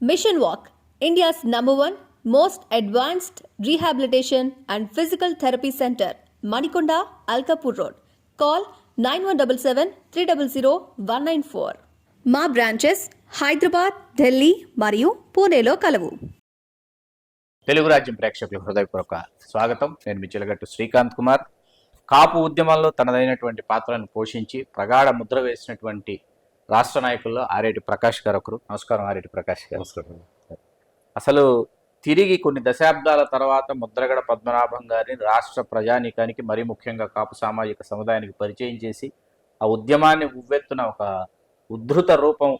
Mission Walk, India's #1 most advanced rehabilitation and physical therapy center, Manikonda, Alkapur Road. Call 9177 300 194. మా branches Hyderabad, Delhi మరియు పూణేలో కలవు. తెలుగు రాజ్యం ప్రేక్షకులకు హృదయపూర్వక స్వాగతం. నేను మీ చిలగట్టు శ్రీకాంత్ కుమార్. కాపు ఉద్యమంలో తనదైనటువంటి పాత్రను పోషించి ప్రగాఢ ముద్ర వేసినటువంటి రాష్ట్ర నాయకుల్లో ఆరేటి ప్రకాష్ గారు ఒకరు. నమస్కారం ఆరేటి ప్రకాష్ గారు. నమస్కారం. అసలు తిరిగి కొన్ని దశాబ్దాల తర్వాత ముద్రగడ పద్మనాభం గారిని రాష్ట్ర ప్రజానీకానికి, మరీ ముఖ్యంగా కాపు సామాజిక సముదాయానికి పరిచయం చేసి ఆ ఉద్యమాన్ని ఉవ్వెత్తున ఒక ఉద్ధృత రూపం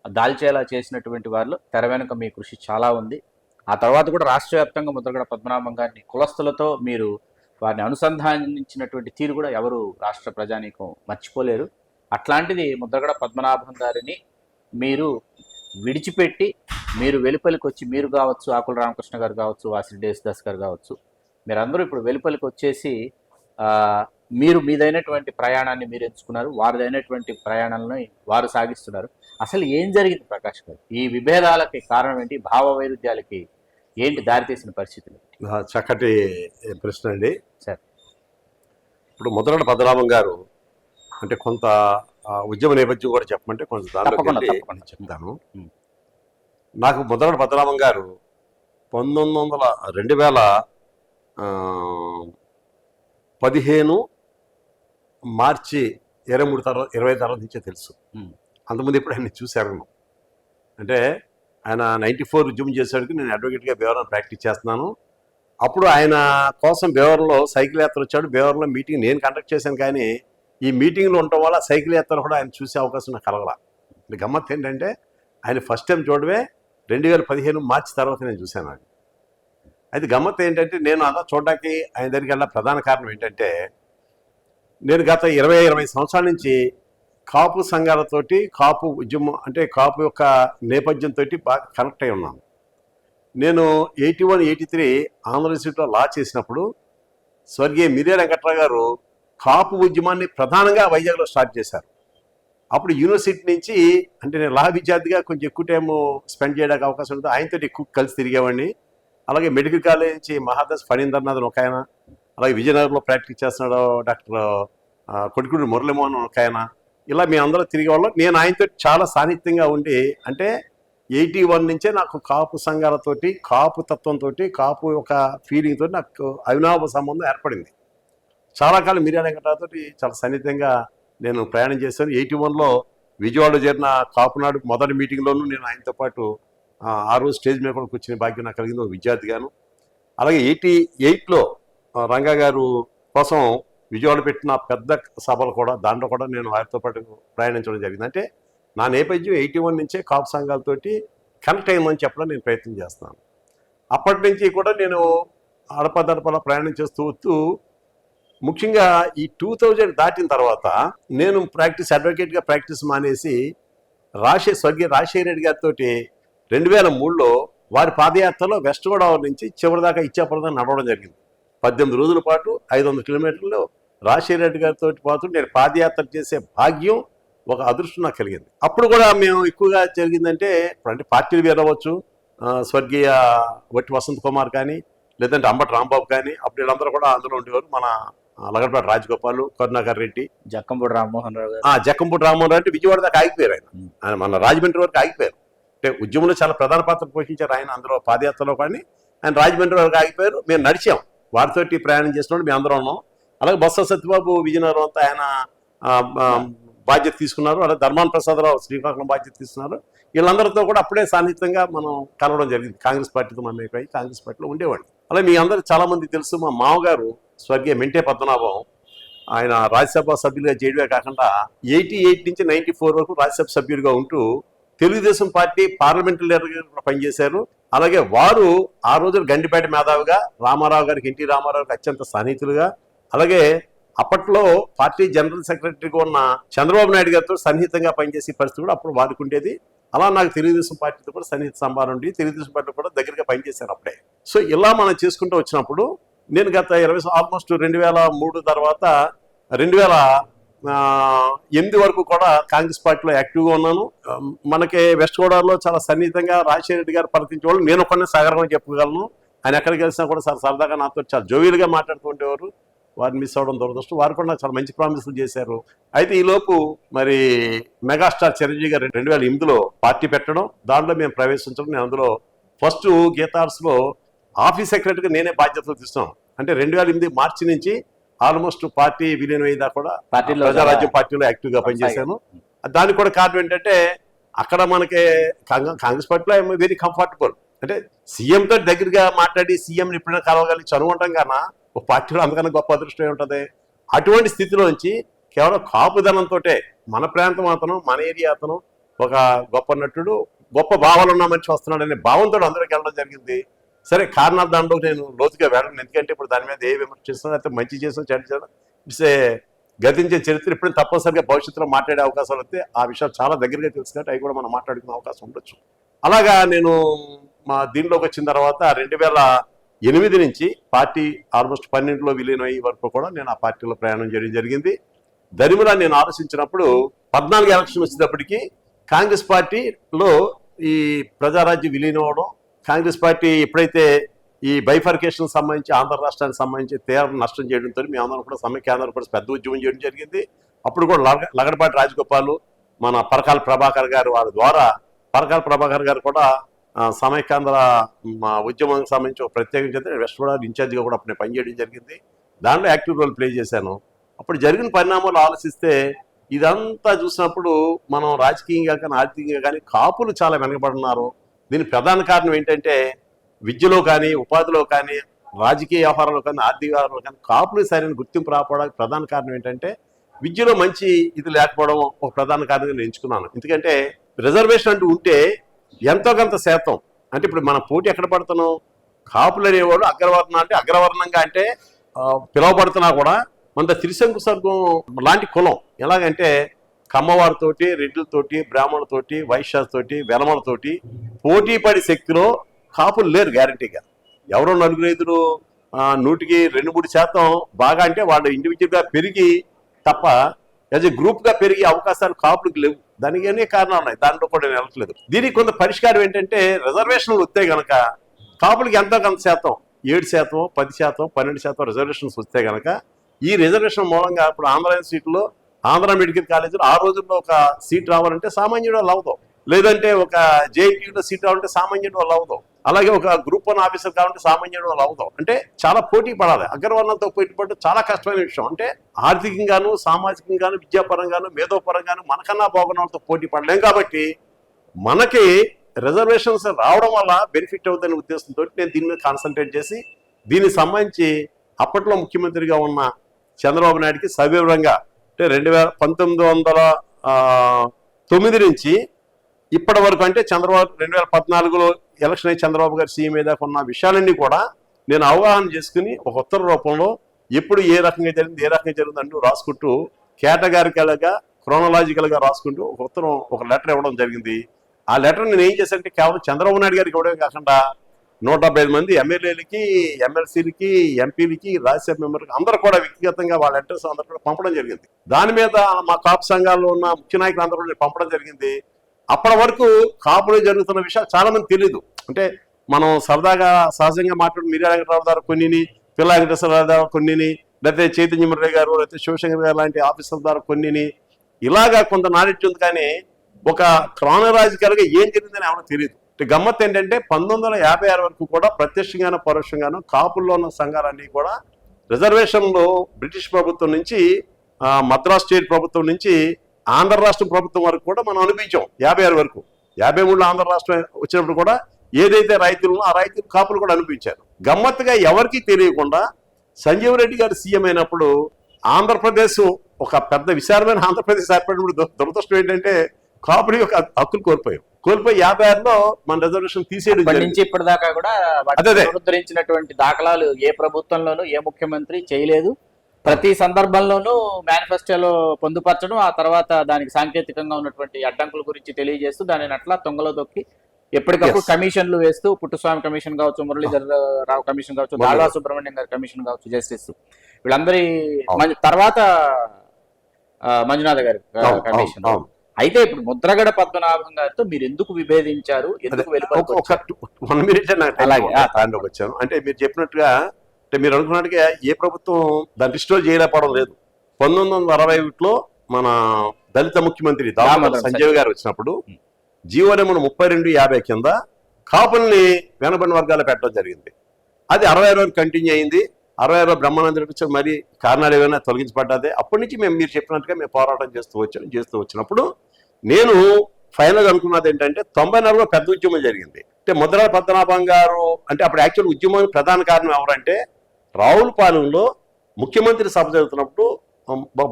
దాల్చేలా చేసినటువంటి వాళ్ళు తెర వెనుక మీ కృషి చాలా ఉంది. ఆ తర్వాత కూడా రాష్ట్ర వ్యాప్తంగా ముద్రగడ పద్మనాభం గారిని కులస్తులతో మీరు వారిని అనుసంధానించినటువంటి తీరు కూడా ఎవరు రాష్ట్ర ప్రజానీకం మర్చిపోలేరు. అట్లాంటిది ముద్రగడ పద్మనాభం గారిని మీరు విడిచిపెట్టి మీరు వెలుపలికి వచ్చి, మీరు కావచ్చు, ఆకుల రామకృష్ణ గారు కావచ్చు, వాసిరెడ్డి యేసుదాస్ గారు కావచ్చు, మీరందరూ ఇప్పుడు వెలుపలికి వచ్చేసి మీరు మీదైనటువంటి ప్రయాణాన్ని మీరు ఎంచుకున్నారు, వారిదైనటువంటి ప్రయాణాలను వారు సాగిస్తున్నారు. అసలు ఏం జరిగింది ప్రకాష్ గారు? ఈ విభేదాలకి కారణం ఏంటి? భావ వైరుధ్యాలకి ఏంటి దారితీసిన పరిస్థితులు? చక్కటి ప్రశ్న అండి. సార్, ఇప్పుడు ముద్రగడ పద్మనాభం గారు అంటే కొంత ఉద్యమ నేపథ్యం కూడా చెప్పమంటే కొంచెం దాంట్లో చెప్తాను. నాకు ముద్రగడ పద్మనాభం గారు 2015 మార్చి 23 తర్వాత నుంచే తెలుసు. అంతకుముందు ఎప్పుడు ఆయన చూశాను. అంటే ఆయన 94 ఉద్యమం చేసేవాడికి నేను అడ్వకేట్గా భీమవరం ప్రాక్టీస్ చేస్తున్నాను. అప్పుడు ఆయన కోసం భీమవరంలో సైకిల్ యాత్ర వచ్చాడు. భీమవరంలో మీటింగ్ నేను కండక్ట్ చేశాను, కానీ ఈ మీటింగ్లో ఉండటం వల్ల సైకిల్ యాత్ర కూడా ఆయన చూసే అవకాశం నాకు కలగల. గమ్మత్ ఏంటంటే ఆయన ఫస్ట్ టైం చూడవే 2015 మార్చి తర్వాత నేను చూశాను ఆయన. అయితే గమ్మత్ ఏంటంటే నేను అలా చూడడానికి ఆయన దగ్గరికి వెళ్ళిన ప్రధాన కారణం ఏంటంటే నేను గత 20 సంవత్సరాల నుంచి కాపు సంఘాలతోటి, కాపు ఉద్యమం అంటే కాపు యొక్క నేపథ్యంతో బాగా కనెక్ట్ అయి ఉన్నాను. నేను 81, 83 ఆంధ్ర యూనివర్సిటీలో లా చేసినప్పుడు స్వర్గీయ మిర్యాల వెంకట్రావు గారు కాపు ఉద్యమాన్ని ప్రధానంగా వైజాగ్లో స్టార్ట్ చేశారు. అప్పుడు యూనివర్సిటీ నుంచి అంటే నేను లా విద్యార్థిగా కొంచెం ఎక్కువ టైం స్పెండ్ చేయడానికి అవకాశం ఉంటుంది. ఆయనతో ఎక్కువ కలిసి తిరిగేవాడిని. అలాగే మెడికల్ కాలేజ్ నుంచి మహాదాస్ ఫణీంద్రనాథ్ ఒక ఆయన, అలాగే విజయనగరంలో ప్రాక్టీస్ చేస్తున్నాడు డాక్టర్ కొడికూడి మురళీమోహన్ ఒక ఆయన. ఇలా మేము అందరూ తిరిగే వాళ్ళం. నేను ఆయనతో చాలా సాన్నిహిత్యంగా ఉండి అంటే 81 నుంచే నాకు కాపు సంఘాలతోటి, కాపు తత్వంతో, కాపు ఒక ఫీలింగ్ తోటి నాకు అవినాభ సంబంధం ఏర్పడింది. చాలా కాలం మిర్యాల వెంకటరావుతో చాలా సన్నిహితంగా నేను ప్రయాణం చేశాను. 81లో విజయవాడలో చేరిన కాపునాడు మొదటి మీటింగ్లోనూ నేను ఆయనతో పాటు ఆ రోజు స్టేజ్ మీద కూడా కూర్చునే భాగ్యం నాకు కలిగింది ఒక విద్యార్థిగాను. అలాగే 88లో రంగా గారు కోసం విజయవాడ పెట్టిన పెద్ద సభలు కూడా, దాంట్లో కూడా నేను వారితో పాటు ప్రయాణించడం జరిగింది. అంటే నా నేపథ్యం 81 నుంచే కాపు సంఘాలతోటి కనెక్ట్ అయిందని చెప్పడం నేను ప్రయత్నం చేస్తాను. అప్పటి నుంచి కూడా నేను అడపదడపలా ప్రయాణం చేస్తూ వస్తూ ముఖ్యంగా ఈ 2000 దాటిన తర్వాత నేను అడ్వకేట్గా ప్రాక్టీస్ మానేసి స్వర్గీయ రాజశేఖర రెడ్డి గారితో 2003లో వారి పాదయాత్రలో వెస్ట్ గోదావరి నుంచి చివరిదాకా ఇచ్చాపురం నడవడం జరిగింది. 18 రోజుల పాటు 500 కిలోమీటర్లు రాజశేఖర రెడ్డి గారితో పాటు నేను పాదయాత్ర చేసే భాగ్యం, ఒక అదృష్టం నాకు కలిగింది. అప్పుడు కూడా మేము ఎక్కువగా జరిగిందంటే అంటే పార్టీలు వేరవచ్చు, స్వర్గీయ వట్టి వసంత్ కుమార్ కానీ, లేదంటే అంబటి రాంబాబు కానీ, అప్పుడు వీళ్ళందరూ కూడా అందులో ఉండేవారు. మన లగడపాటి రాజగోపాల్, కరుణాకర్ రెడ్డి, జక్కంపూడి రామ్మోహన్ రావు గారు. జక్కంపూడి రామ్మోహన్ రావు అంటే విజయవాడ దాకా ఆగిపోయారు ఆయన మన రాజమండ్రి వరకు ఆగిపోయారు. అంటే ఉద్యమంలో చాలా ప్రధాన పాత్ర పోషించారు ఆయన. అందులో పాదయాత్రలో కానీ ఆయన రాజమండ్రి వరకు ఆగిపోయారు. మేము నడిచాం, వారితోటి ప్రయాణం చేసినప్పుడు మేము అందరం ఉన్నాం. అలాగే బొత్స సత్యబాబు విజయనగరం అంతా ఆయన బాధ్యత తీసుకున్నారు. అలాగే ధర్మాన ప్రసాదరావు శ్రీకాకుళం బాధ్యత తీసుకున్నారు. వీళ్ళందరితో కూడా అప్పుడే సాన్నిహితంగా మనం కలవడం జరిగింది. కాంగ్రెస్ పార్టీతో మమేకై కాంగ్రెస్ పార్టీలో ఉండేవాడిని. అలాగే మీ అందరూ చాలా మంది తెలుసు, మా మామగారు స్వర్గీయ మెంటే పద్మనాభం ఆయన రాజ్యసభ సభ్యులుగా చేయడమే కాకుండా 88 నుంచి 94 వరకు రాజ్యసభ సభ్యుడిగా ఉంటూ తెలుగుదేశం పార్టీ పార్లమెంటరీ లీడర్గా పనిచేశారు. అలాగే వారు ఆ రోజున గండిపేట మేధావిగా రామారావు గారికి, ఎన్టీ రామారావు గారికి అత్యంత సన్నిహితులుగా, అలాగే అప్పట్లో పార్టీ జనరల్ సెక్రటరీగా ఉన్న చంద్రబాబు నాయుడు గారితో సన్నిహితంగా పనిచేసే పరిస్థితి కూడా అప్పుడు వారికి ఉండేది. అలా నాకు తెలుగుదేశం పార్టీతో కూడా సన్నిహిత సంబంధం ఉండి తెలుగుదేశం పార్టీ కూడా దగ్గరగా పనిచేశాను అప్పుడే. సో ఇలా మనం చేసుకుంటూ వచ్చినప్పుడు నేను గత ఆల్మోస్ట్ 2003 తర్వాత ఎనిమిది వరకు కూడా కాంగ్రెస్ పార్టీలో యాక్టివ్గా ఉన్నాను. మనకి వెస్ట్ గోదావరిలో చాలా సన్నిహితంగా రాజశేఖర రెడ్డి గారు పరిచయించే వాళ్ళు నేను కొన్ని సగర్వంగా చెప్పుకోగలను. ఆయన ఎక్కడికి వెళ్ళినా కూడా చాలా సరదాగా నాతో చాలా జోవియల్గా మాట్లాడుతూ ఉండేవారు. వారిని మిస్ అవ్వడం దురదృష్టం. వారు కూడా నాకు చాలా మంచి ప్రామిసులు చేశారు. అయితే ఈలోపు మరి మెగాస్టార్ చిరంజీవి గారు 2008లో పార్టీ పెట్టడం, దాంట్లో మేము ప్రవేశించడం. నేను అందులో ఫస్ట్ గీతార్స్లో ఆఫీస్ సెక్రటరీగా నేనే బాధ్యతలు తీసుకున్నాను. అంటే 2008 మార్చి నుంచి ఆల్మోస్ట్ పార్టీ విలీనం అయ్యేదా కూడా ప్రజారాజ్యం పార్టీలో యాక్టివ్గా పనిచేశాను. దానికి కూడా కారణం ఏంటంటే అక్కడ మనకి కాంగ్రెస్ పార్టీలో ఐఎమ్ వెరీ కంఫర్టబుల్. అంటే సీఎంతో దగ్గరగా మాట్లాడి సీఎంని ఎప్పుడైనా కలవగలిగి చదువుంటాం కన్నా ఒక పార్టీలో అంతకన్నా గొప్ప అదృష్టం ఉంటుంది. అటువంటి స్థితిలోంచి కేవలం కాపుదనంతో మన ప్రాంతం అతను, మన ఏరియా అతను, ఒక గొప్ప నటుడు, గొప్ప భావాలు ఉన్న మనిషి వస్తున్నాడు అనే భావంతో అందరికి వెళ్ళడం జరిగింది. సరే, కారణాలు దాంట్లో నేను లోతుగా వెళ్ళను. ఎందుకంటే ఇప్పుడు దాని మీద ఏ విమర్శ చేస్తున్నా అయితే మంచి చేసిన చెడు చేసిన ఇట్స్ గతించే చరిత్ర ఇప్పుడు తప్పనిసరిగా భవిష్యత్తులో మాట్లాడే అవకాశాలు వస్తే ఆ విషయాలు చాలా దగ్గరగా తెలుసు కాబట్టి అవి కూడా మనం మాట్లాడుకునే అవకాశం ఉండొచ్చు. అలాగా నేను మా దీనిలోకి వచ్చిన తర్వాత 2008 నుంచి పార్టీ ఆల్మోస్ట్ 12లో విలీనం అయ్యే వరకు కూడా నేను ఆ పార్టీలో ప్రయాణం చేయడం జరిగింది. దరిమిలా నేను ఆలోచించినప్పుడు 14 ఎలక్షన్ వచ్చేటప్పటికి కాంగ్రెస్ పార్టీలో ఈ ప్రజారాజ్యం విలీనం అవడం, కాంగ్రెస్ పార్టీ ఎప్పుడైతే ఈ బైఫర్కేషన్ సంబంధించి ఆంధ్ర రాష్ట్రానికి సంబంధించి తీవ్ర నష్టం చేయడంతో మేము అందరం కూడా సమైక్య ఆంధ్రప్రదేశ్ పెద్ద ఉద్యమం చేయడం జరిగింది. అప్పుడు కూడా లగడపాటి రాజగోపాల్, మన పరకాల ప్రభాకర్ గారు, వారి ద్వారా పరకాల ప్రభాకర్ గారు కూడా సమైక్యాంధ్ర ఉద్యమానికి సంబంధించి ఒక ప్రత్యేకించి వెస్ట్ గోదావరి ఇన్ఛార్జిగా కూడా అప్పుడు పనిచేయడం జరిగింది. దాంట్లో యాక్టివ్ రోల్ ప్లే చేశాను. అప్పుడు జరిగిన పరిణామాలు ఆలోచిస్తే ఇదంతా చూసినప్పుడు మనం రాజకీయంగా కానీ ఆర్థికంగా కానీ కాపులు చాలా వెనకబడున్నారు. దీని ప్రధాన కారణం ఏంటంటే విద్యలో కానీ, ఉపాధిలో కానీ, రాజకీయ వ్యవహారంలో కానీ, ఆర్థిక వ్యవహారంలో కానీ కాపులు సరైన గుర్తింపు రాకపోవడానికి ప్రధాన కారణం ఏంటంటే విద్యలో మంచి ఇది లేకపోవడం ఒక ప్రధాన కారణంగా నేను ఎంచుకున్నాను. ఎందుకంటే రిజర్వేషన్ అంటూ ఉంటే ఎంతో కొంత శాతం, అంటే ఇప్పుడు మన పోటీ ఎక్కడ పడుతున్నాం, కాపులు అనేవాళ్ళు అగ్రవర్ణ అంటే అగ్రవర్ణంగా అంటే పిలువబడుతున్నా కూడా మన త్రిశంకు స్వర్గం లాంటి కులం. ఎలాగంటే కమ్మవారితోటి, రెడ్డిలతోటి, బ్రాహ్మణులతోటి, వైశ్యాలతోటి, వెలమలతోటి పోటీ పడి శక్తిలో కాపులు లేరు గ్యారంటీగా. ఎవరో 4-5 100కి 2-3% బాగా అంటే వాళ్ళు ఇండివిజువల్గా పెరిగి తప్ప యాజ్ ఎ గ్రూప్గా పెరిగే అవకాశాలు కాపులకు లేవు. దానికి అనే కారణాలు ఉన్నాయి, దాంట్లో కూడా నేను వెళ్ళట్లేదు. దీనికి కొంత పరిష్కారం ఏంటంటే రిజర్వేషన్లు వస్తే కనుక కాపులకి ఎంతో కొంత శాతం 7%, 10%, 12% రిజర్వేషన్స్ వస్తే కనుక ఈ రిజర్వేషన్ మూలంగా ఇప్పుడు ఆంధ్ర సీట్లో ఆంధ్ర మెడికల్ కాలేజీలో ఆ రోజుల్లో ఒక సీట్ రావాలంటే సామాన్యుడు వాళ్ళు అవుతాం, లేదంటే ఒక జేఎన్టీయూలో సీట్ రావాలంటే సామాన్యుడు వాళ్ళు అవుతాం, అలాగే ఒక గ్రూప్ 1 ఆఫీసర్ కావాలంటే సామాన్యుడు వాళ్ళు అవుతాం. అంటే చాలా పోటీ పడాలి. అగ్రవర్ణంతో పోటీ పడడం చాలా కష్టమైన విషయం. అంటే ఆర్థికంగాను, సామాజికంగాను, విద్యాపరంగాను, మేధోపరంగాను మనకన్నా బాగున్న వాళ్ళతో పోటీ పడలేం. కాబట్టి మనకి రిజర్వేషన్స్ రావడం వల్ల బెనిఫిట్ అవుతుందనే ఉద్దేశంతో నేను దీని మీద కాన్సన్ట్రేట్ చేసి దీనికి సంబంధించి అప్పట్లో ముఖ్యమంత్రిగా ఉన్న చంద్రబాబు నాయుడికి సవివరంగా అంటే 1909 నుంచి ఇప్పటి వరకు అంటే చంద్రబాబు 2014లో ఎలక్షన్ అయ్యి చంద్రబాబు గారు సీఎం మీద ఉన్న విషయాలన్నీ కూడా నేను అవగాహన చేసుకుని ఒక ఉత్తర రూపంలో ఎప్పుడు ఏ రకంగా జరిగింది అంటూ రాసుకుంటూ కేటగారికల్గా క్రోనలాజికల్గా రాసుకుంటూ ఒక ఉత్తరం, ఒక లెటర్ ఇవ్వడం జరిగింది. ఆ లెటర్ నేను ఏం చేశానంటే కేవలం చంద్రబాబు నాయుడు గారికి ఇవ్వడమే కాకుండా 175 మంది ఎమ్మెల్యేలకి, ఎమ్మెల్సీలకి, ఎంపీలకి, రాజ్యసభ మెంబర్కి అందరూ కూడా వ్యక్తిగతంగా వాళ్ళ అడ్రస్ అందరూ కూడా పంపడం జరిగింది. దాని మీద మా కాపు సంఘాల్లో ఉన్న ముఖ్య నాయకులు అందరూ కూడా పంపడం జరిగింది. అప్పటి వరకు కాపులు జరుగుతున్న విషయాలు చాలా మంది తెలియదు. అంటే మనం సరదాగా సహజంగా మాట్లాడు మీరా వెంకటరావు గారు కొన్నిని, పిల్ల వెంకటేశ్వరరావు గారు కొన్నిని, లేకపోతే చైతన్య మురళి గారు, లేకపోతే శివశంకర్ గారు లాంటి ఆఫీసర్ల ద్వారా కొన్నిని, ఇలాగా కొంత నాలెడ్జ్ ఉంది. కానీ ఒక క్రానలాజికల్గా ఏం జరిగిందని ఎవరికి తెలియదు. గమ్మత్ ఏంటంటే 1956 వరకు కూడా ప్రత్యక్షంగానో పరోక్షంగానో కాపుల్లో ఉన్న సంఘాలన్నీ కూడా రిజర్వేషన్లో బ్రిటిష్ ప్రభుత్వం నుంచి, మద్రాస్ స్టేట్ ప్రభుత్వం నుంచి ఆంధ్ర రాష్ట్ర ప్రభుత్వం వరకు కూడా మనం అనిపించాం. 56 వరకు, 53లో ఆంధ్ర రాష్ట్రం వచ్చినప్పుడు కూడా ఏదైతే రైతులను ఆ రైతులు కాపులు కూడా అనిపించారు. గమ్మత్తుగా ఎవరికి తెలియకుండా సంజీవ్ రెడ్డి గారు సీఎం అయినప్పుడు ఆంధ్రప్రదేశ్ ఒక పెద్ద విశాలమైన ఆంధ్రప్రదేశ్ ఏర్పడినప్పుడు దురదృష్టం ఏంటంటే కాపులు యొక్క హక్కులు కోల్పోయి 56లో మన రిజర్వేషన్ తీసేయడం నుంచి ఇప్పటిదాకా కూడా పునరుద్ధరించినటువంటి దాఖలాలు ఏ ప్రభుత్వంలోనూ ఏ ముఖ్యమంత్రి చేయలేదు. ప్రతి సందర్భంలోనూ మేనిఫెస్టోలో పొందుపరచడం, ఆ తర్వాత దానికి సాంకేతికంగా ఉన్నటువంటి అడ్డంకుల గురించి తెలియజేస్తూ దానిని అట్లా తొంగలో తొక్కి ఎప్పటికప్పుడు కమిషన్లు వేస్తూ, పుట్టుస్వామి కమిషన్ కావచ్చు, మురళీధర్ రావు కమిషన్ కావచ్చు, దాళవా సుబ్రహ్మణ్యం గారి కమిషన్ కావచ్చు, జస్టిస్ వీళ్ళందరి తర్వాత మంజునాథ్ గారి అవును, కండిషన్. అవును. అయితే ఇప్పుడు ముద్రగడ పద్మనాభం గారితో మీరు ఎందుకు విభేదించారు, ఎందుకు వెలుపలికి ఒక వచ్చారు? 1 minute నాకు అలాగే, దాంట్లోకి వచ్చాను. అంటే మీరు చెప్పినట్టుగా, అంటే మీరు అనుకున్నట్టుగా ఏ ప్రభుత్వం దాన్ని రిస్టోర్ చేయలేకపోవడం లేదు. 1961లో మన దళిత ముఖ్యమంత్రి దామోదర సంజయ్ గారు వచ్చినప్పుడు జీవో నెంబర్ 3250 కింద కాపుల్ని వెనబడిన వర్గాలు పెట్టడం జరిగింది. అది 66 వరకు కంటిన్యూ అయింది. 66లో బ్రహ్మానంద రెడ్డి మరి కారణాలు ఏమైనా తొలగించబడ్డదే. అప్పటి నుంచి మీరు చెప్పినట్టుగా మేము పోరాటం చేస్తూ వచ్చినప్పుడు నేను ఫైనల్ అనుకున్నది ఏంటంటే 94లో పెద్ద ఉద్యమం జరిగింది. అంటే ముద్రగడ పద్మనాభం గారు అంటే అప్పుడు యాక్చువల్ ఉద్యమం ప్రధాన కారణం ఎవరంటే రావులపాలెంలో ముఖ్యమంత్రి సభ జరుగుతున్నప్పుడు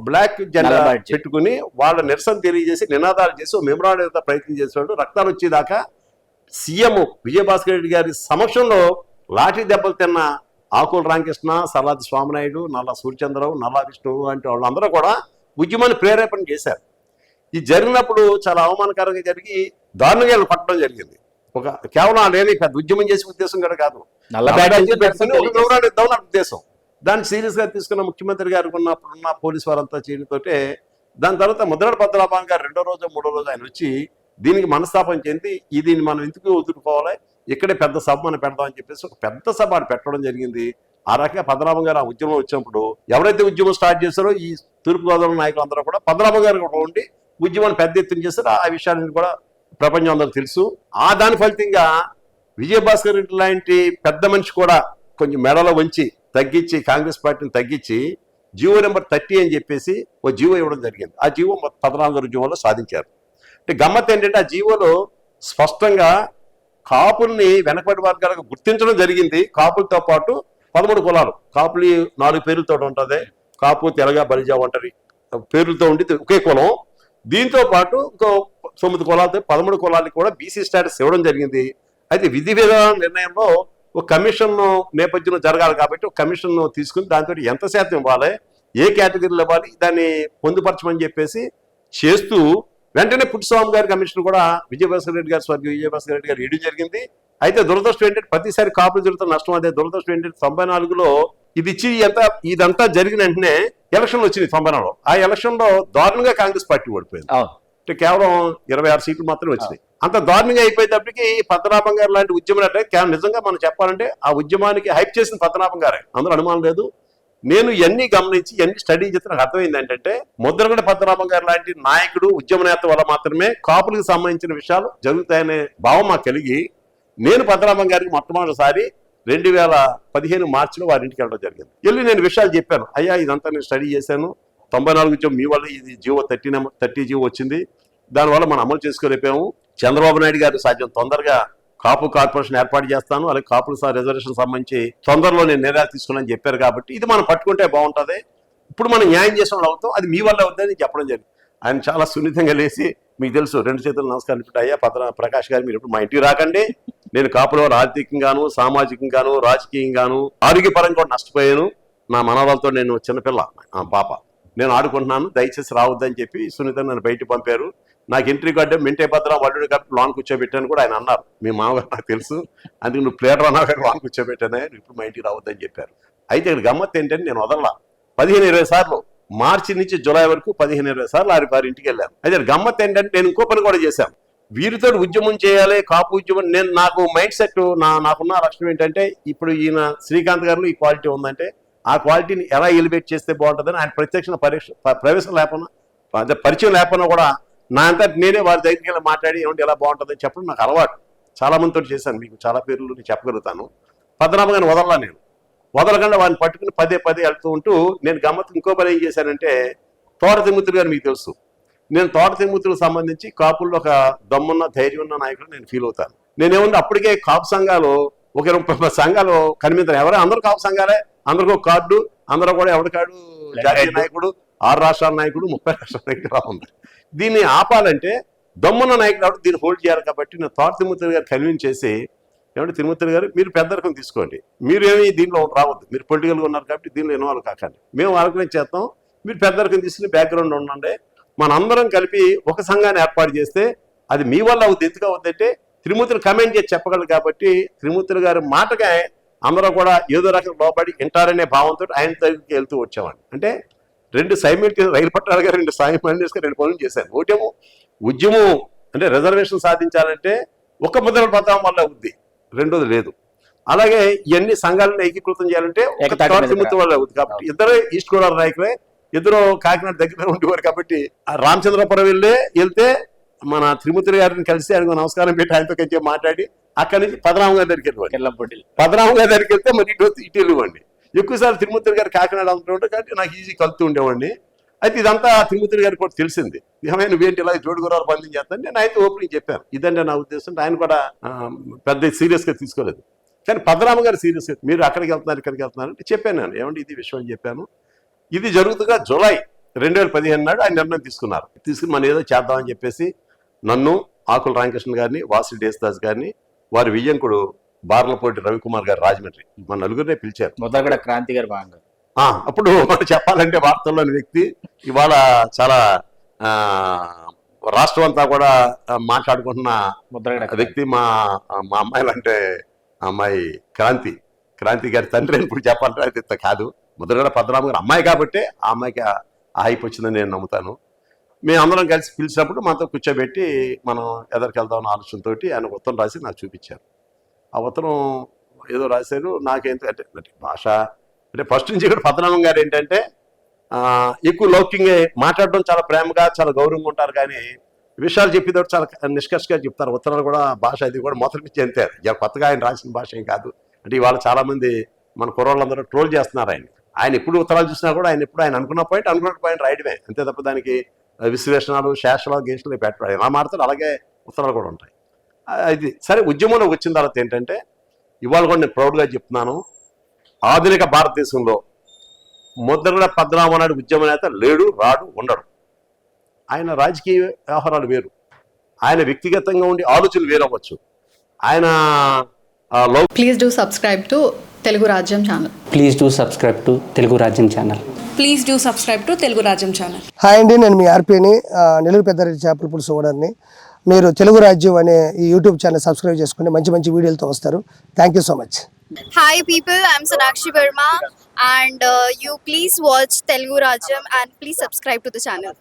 బ్లాక్ జెండా పెట్టుకుని వాళ్ళ నిరసన తెలియజేసి నినాదాలు చేసి మెమరాండం ప్రయత్నం చేసేవాడు. రక్తాలు వచ్చేదాకా సీఎం విజయభాస్కర్ రెడ్డి గారి సమక్షంలో లాఠీ దెబ్బలు తిన్న ఆకుల రామకృష్ణ, సర్లాది స్వామినాయుడు, నల్ల సూర్యచంద్రరావు, నల్లా విష్ణువు వంటి వాళ్ళందరూ కూడా ఉద్యమాన్ని ప్రేరేపణ చేశారు. ఇది జరిగినప్పుడు చాలా అవమానకరంగా జరిగి దారుణంగా పట్టడం జరిగింది. ఒక కేవలం లేని పెద్ద ఉద్యమం చేసే ఉద్దేశం కూడా కాదు, ఉద్దేశం. దాన్ని సీరియస్ గా తీసుకున్న ముఖ్యమంత్రి గారికి ఉన్నప్పుడున్న పోలీసు వారంతా చేయడంతోటే దాని తర్వాత ముద్రగడ పద్మనాభం గారు 2వ రోజు 3వ రోజు ఆయన వచ్చి దీనికి మనస్తాపం చెంది దీన్ని మనం ఎందుకు వదులుకోవాలి, ఇక్కడే పెద్ద సభ మనం పెడదామని చెప్పేసి ఒక పెద్ద సభ పెట్టడం జరిగింది. ఆ రకంగా పద్మనాభం గారు ఆ ఉద్యమం వచ్చినప్పుడు ఎవరైతే ఉద్యమం స్టార్ట్ చేశారో ఈ తూర్పుగోదావరి నాయకులు అందరూ కూడా పద్మనాభం గారు కూడా ఉండి ఉద్యమాన్ని పెద్ద ఎత్తున చేశారు. ఆ విషయాన్ని కూడా ప్రపంచం అందరూ తెలుసు. దాని ఫలితంగా విజయభాస్కర్ రెడ్డి లాంటి పెద్ద మనిషి కూడా కొంచెం మెడలో వంచి తగ్గించి కాంగ్రెస్ పార్టీని తగ్గించి జీవో నెంబర్ 30 అని చెప్పేసి ఓ జీవో ఇవ్వడం జరిగింది. ఆ జీవో 14 ఉద్యమంలో సాధించారు. అంటే గమ్మత్ ఏంటంటే ఆ జీవోలో స్పష్టంగా కాపుల్ని వెనకబడి వర్గాలకు గుర్తించడం జరిగింది. కాపులతో పాటు 13 కులాలు, కాపులు 4 పేర్లతో ఉంటుంది. కాపు, తెలగ, బలిజ, ఒంటరి పేర్లతో ఉండి ఒకే కులం. దీంతో పాటు ఇంకో 9 కులాలతో 13 కులాలకి కూడా బీసీ స్టేటస్ ఇవ్వడం జరిగింది. అయితే విధి విధాన నిర్ణయంలో ఒక కమిషన్ నేపథ్యంలో జరగాలి కాబట్టి ఒక కమిషన్ తీసుకుని దాంతో ఎంత శాతం ఇవ్వాలి, ఏ కేటగిరీలో ఇవ్వాలి, దాన్ని పొందుపరచమని చెప్పేసి చేస్తూ వెంటనే పుట్టుస్వామి గారి కమిషన్ కూడా విజయభాస్కర్ రెడ్డి గారు స్వర్గీయ విజయభాస్కర్ రెడ్డి గారు ఇవ్వడం జరిగింది. అయితే దురదృష్టం ఏంటంటే ప్రతిసారి కాపులు జరుగుతున్న నష్టం అదే. దురదృష్టం ఏంటంటే 94లో ఇది ఇచ్చి ఇదంతా జరిగిన వెంటనే ఎలక్షన్లు వచ్చినాయి. 94లో ఆ ఎలక్షన్ లో దారుణంగా కాంగ్రెస్ పార్టీ ఓడిపోయింది. అంటే కేవలం 26 సీట్లు మాత్రమే వచ్చినాయి. అంత దారుణంగా అయిపోయేటప్పటికి పద్మనాభం గారు లాంటి ఉద్యమం అంటే నిజంగా మనం చెప్పాలంటే ఆ ఉద్యమానికి హైప్ చేసిన పద్మనాభం గారే, అందులో అనుమానం లేదు. నేను ఇవన్నీ గమనించి ఇవన్నీ స్టడీ చేస్తే నాకు అర్థమైంది ఏంటంటే ముద్రగడ పద్మనాభం గారు లాంటి నాయకుడు ఉద్యమ నేత వల్ల మాత్రమే కాపులకు సంబంధించిన విషయాలు జరుగుతాయనే భావం మాకు కలిగి నేను పద్మనాభం గారికి మొట్టమొదటిసారి 2015 మార్చిలో వారి ఇంటికి వెళ్ళడం జరిగింది. వెళ్ళి నేను విషయాలు చెప్పాను. అయ్యా ఇదంతా నేను స్టడీ చేశాను, 94 ఉద్యమం మీ వల్ల ఇది జీవో 30 జీవో వచ్చింది, దానివల్ల మనం అమలు చేసుకోలేపాము. చంద్రబాబు నాయుడు గారు సాధ్యం తొందరగా కాపు కార్పొరేషన్ ఏర్పాటు చేస్తాను, అలాగే కాపుల రిజర్వేషన్ సంబంధించి తొందరలో నేను నిర్ణయాలు తీసుకున్నాను చెప్పారు. కాబట్టి ఇది మనం పట్టుకుంటే బాగుంటుంది, ఇప్పుడు మనం న్యాయం చేసిన వాళ్ళు అవుతాం, అది మీ వల్ల అవుతుందని చెప్పడం జరిగింది. ఆయన చాలా సున్నితంగా లేచి మీకు తెలుసు 2 చేతులు నమస్కారం పెట్టి, అయ్యా ప్రకాష్ గారు మీరు ఇప్పుడు మా ఇంటికి రాకండి, నేను కాపులో ఆర్థికంగాను, సామాజికంగాను, రాజకీయంగాను, ఆరోగ్యపరంగా కూడా నష్టపోయాను. నా మనవాళ్ళతో నేను చిన్నపిల్ల పాప నేను ఆడుకుంటున్నాను, దయచేసి రావద్దని చెప్పి సున్నితంగా నన్ను బయటకు పంపారు. నాకు ఎంట్రీ కార్డు మింటే భద్రం వడ్డు కాబట్టి లోన్ కూర్చోబెట్టాను కూడా ఆయన అన్నారు. మీ మామగారు నాకు తెలుసు, అందుకు నువ్వు ప్లేటర్ అన్నా కానీ లోన్ కూర్చోబెట్టానే, ఇప్పుడు మా ఇంటికి రావద్దని చెప్పారు. అయితే ఇక్కడ గమ్మత్ ఏంటంటే నేను వదల 15-20 సార్లు మార్చి నుంచి జూలై వరకు 15-20 సార్లు వారి ఇంటికి వెళ్ళాను. అయితే గమ్మత్ ఏంటంటే నేను ఇంకో పని కూడా చేశాను, వీరితో ఉద్యమం చేయాలి, కాపు ఉద్యమం. నాకు మైండ్ సెట్ నాకున్న లక్ష్యం ఏంటంటే ఇప్పుడు ఈయన శ్రీకాంత్ గారిలో ఈ క్వాలిటీ ఉందంటే ఆ క్వాలిటీని ఎలా ఎలివేట్ చేస్తే బాగుంటుందని ఆయన ప్రత్యక్ష ప్రవేశం లేకపోయినా పరిచయం లేకపోయినా కూడా నా అంతా నేనే వారి దగ్గరికి వెళ్ళి మాట్లాడి ఏమంటే ఎలా బాగుంటుందని చెప్పడం నాకు అలవాటు. చాలా మందితో చేశాను, మీకు చాలా పేర్లు నేను చెప్పగలుగుతాను. పద్మనాభం గారిని వదలలా, నేను వదలకుండా వారిని పట్టుకుని పదే వెళ్తూ ఉంటూ నేను గమ్మత్తు ఇంకో పని ఏం చేశానంటే తోట తిమ్మూర్తి గారు మీకు తెలుసు, నేను తోట తిమ్మూర్తులకు సంబంధించి కాపుల్లో ఒక దమ్మున్న ధైర్యం ఉన్న నాయకుడు నేను ఫీల్ అవుతాను. నేనేమన్నా అప్పటికే కాపు సంఘాలు ఒక 20 సంఘాలు కనిపించారు. ఎవరైనా అందరూ కాపు సంఘాలే, అందరికీ ఒక కార్డు, అందరూ కూడా ఎవరికాడు జాతీయ నాయకుడు, 6 రాష్ట్రాల నాయకుడు, 30 రాష్ట్రాల నాయకుడు ఉంది. దీన్ని ఆపాలంటే దమ్మున్న నాయకుడు కాబట్టి దీన్ని హోల్డ్ చేయాలి. కాబట్టి నేను తోట తిమ్మూర్తి గారు కన్విన్స్ చేసి ఏమంటే తిరుమూర్తి గారు మీరు పెద్దరికం తీసుకోండి, మీరు ఏమి దీనిలో రావద్దు, మీరు పొలిటికల్గా ఉన్నారు కాబట్టి దీనిలో ఇన్వాల్వ్ కాకండి, మేము ఆర్గనైజ్ చేస్తాం, మీరు పెద్దరికం తీసుకుని బ్యాక్గ్రౌండ్ ఉండండి, మనందరం కలిపి ఒక సంఘాన్ని ఏర్పాటు చేస్తే అది మీ వల్ల అవుతుంది. ఎందుకు అవుతుందంటే త్రిమూర్తులు కమెంట్ చేసి చెప్పగలరు కాబట్టి త్రిమూర్తులు గారి మాటగా అందరూ కూడా ఏదో రకంగా లోపడి వింటారనే భావంతో ఆయన దగ్గరికి వెళ్తూ వచ్చామండి. అంటే రెండు సైమిల్టేనియస్ రైలు పట్టాలుగా రెండు సైమిల్టేనియస్గా రెండు పనులు చేశాను. ఒకటేమో ఉద్యమం అంటే రిజర్వేషన్ సాధించాలంటే ఒక ముద్రగడ పద్మనాభం వల్ల అవుద్ది, రెండోది లేదు. అలాగే ఇవన్నీ సంఘాలను ఏకీకృతం చేయాలంటే ఒక ఏకతాటి త్రిమూర్తి వల్ల అవుద్ది. కాబట్టి ఇద్దరు ఈస్ట్ గోదావరి నాయకులే, ఇద్దరు కాకినాడ దగ్గర ఉండేవారు. కాబట్టి ఆ రామచంద్రపురం వెళ్తే మన త్రిమూర్తి గారిని కలిసి ఆయనకు నమస్కారం పెట్టి ఆయనతో కొంచెం మాట్లాడి అక్కడి నుంచి పద్మనాభం గారి దగ్గరికి వెళ్ళిపోయి కెల్లంపొడి పద్మనాభం గారి దగ్గరికి వెళ్తే మరి ఇటు వెళ్ళివ్వండి. ఎక్కువసార్లు తిరుమూర్తి గారు కాకినాడ ఉంటుంటే కాబట్టి నాకు ఈజీ కలుతూ ఉండేవాడిని. అయితే ఇదంతా తిరుమూర్తి గారికి కూడా తెలిసింది. ఏమైనా నువ్వేంటి ఇలా జోడుగురాలు పనులు చేస్తాను, నేను అయితే ఓపెనింగ్ చెప్పాను ఇదంటే నా ఉద్దేశం. ఆయన కూడా పెద్ద సీరియస్గా తీసుకోలేదు. కానీ పద్మనాభం గారు సీరియస్గా మీరు అక్కడికి వెళ్తున్నారు ఇక్కడికి వెళ్తున్నారు అంటే చెప్పాను నేను, ఏమంటే ఇది విషయం అని చెప్పాను. ఇది జరుగుతుగా జూలై 2015 నాడు ఆయన నిర్ణయం తీసుకుని మనం ఏదో చేద్దామని చెప్పేసి నన్ను, ఆకుల రామకృష్ణ గారిని, వాసి దేశదాస్ గారిని, వారి వియ్యంకుడు బార్లపోటి రవికుమార్ గారు రాజమండ్రి, మన నలుగురినే పిలిచారు. ముద్రగడ క్రాంతి గారు బాగా అప్పుడు మనం చెప్పాలంటే వార్తల్లోని వ్యక్తి ఇవాళ చాలా రాష్ట్రం అంతా కూడా మాట్లాడుకుంటున్న ముద్రగడ వ్యక్తి మా అమ్మాయిలు అంటే అమ్మాయి క్రాంతి గారి తండ్రి అని ఇప్పుడు చెప్పాలంటే అది కాదు. ముద్రగడ పద్మనాభం గారు అమ్మాయి కాబట్టి ఆ అమ్మాయికి ఆ హైప్ వచ్చిందని నేను నమ్ముతాను. మేము అందరం కలిసి పిలిచినప్పుడు మనతో కూర్చోబెట్టి మనం ఎదరికి వెళ్దామన్న ఆలోచనతో ఆయన ఉత్తరం రాసి నాకు చూపించారు. ఆ ఉత్తరం ఏదో రాశారు. నాకేంటి అంటే భాష అంటే ఫస్ట్ నుంచి కూడా పద్మనాభం గారు ఏంటంటే ఎక్కువ లౌకికంగా మాట్లాడడం, చాలా ప్రేమగా చాలా గౌరవంగా ఉంటారు. కానీ విషయాలు చెప్పేటప్పుడు చాలా నిష్కర్షగా చెప్తారు. ఉత్తరాలు కూడా భాష అది కూడా మొదటి నుంచి అంతే, కొత్తగా ఆయన రాసిన భాష ఏం కాదు. అంటే ఇవాళ చాలా మంది మన కుర్రోళ్ళందరూ ట్రోల్ చేస్తున్నారు ఆయన ఎప్పుడు ఉత్తరాలు చూసినా కూడా ఆయన అనుకున్న పాయింట్ రాయడమే అంతే తప్ప దానికి విశ్లేషణలు శాస్త్రాలు గేషణలు పెట్టాడు. ఎలా మారుతాడు అలాగే ఉత్తరాలు కూడా ఉంటాయి. ఇది సరే. ఉద్యమంలో వచ్చిన తర్వాత ఏంటంటే ఇవాళ కూడా నేను ప్రౌడ్గా చెప్తున్నాను, ఆధునిక భారతదేశంలో ముద్రగడ పద్మనాభం నాయుడు ఉద్యమ నేత లేడు, రాడు, ఉండడు. ఆయన రాజకీయ వ్యవహారాలు వేరు, ఆయన వ్యక్తిగతంగా ఉండి ఆలోచనలు వేరవ్వచ్చు. ఆయన please do subscribe to Telugu Rajyam channel. Please do subscribe to Telugu Rajyam channel. Please do subscribe to Telugu Rajyam channel. Hi అండి, నేను మీ ఆర్పీని, నెల్లూరు పెద్దారెడ్డి చేపల పులుసు ఓనర్ని. మీరు తెలుగు రాజ్యం అనే ఈ యూట్యూబ్ ఛానల్ సబ్స్క్రైబ్ చేసుకుని మంచి వీడియోలతో వస్తారు. Thank you so much. Hi people, I'm Sonakshi Verma and you please watch Telugu Rajyam and please subscribe to the channel.